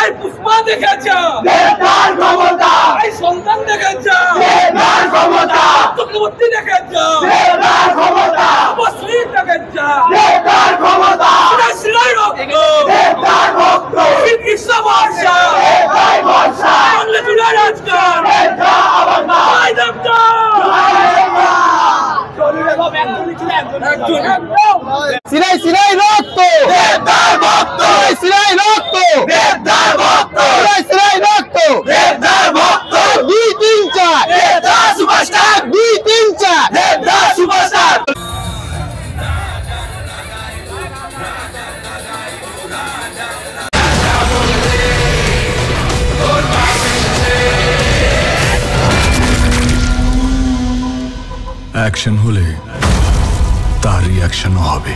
এই পুষ্পা দেখেছে তার ক্ষমতা, এই সন্তান দেখেছে তার ক্ষমতা, চক্রবর্তী দেখেছে তার ক্ষমতা, বসরি দেখেছে তার ক্ষমতা, সিলাই রক্ত তার ভক্ত, শ্রীকৃষ্ণ বর্ষা তাই বর্ষা, বাংলা জুড়ে রাজগান এটা আমার না, জয় দেবতা সিলাই সিলাই রক্ত, তার ভক্ত, সিলাই রক্ত, তার ভক্ত, সিলাই সিলাই রক্ত, তার ভক্ত, 2 3 4, তার সুপারস্টার, 2 3 4, তার সুপারস্টার। অ্যাকশন হলে তার রিয়াকশনও হবে।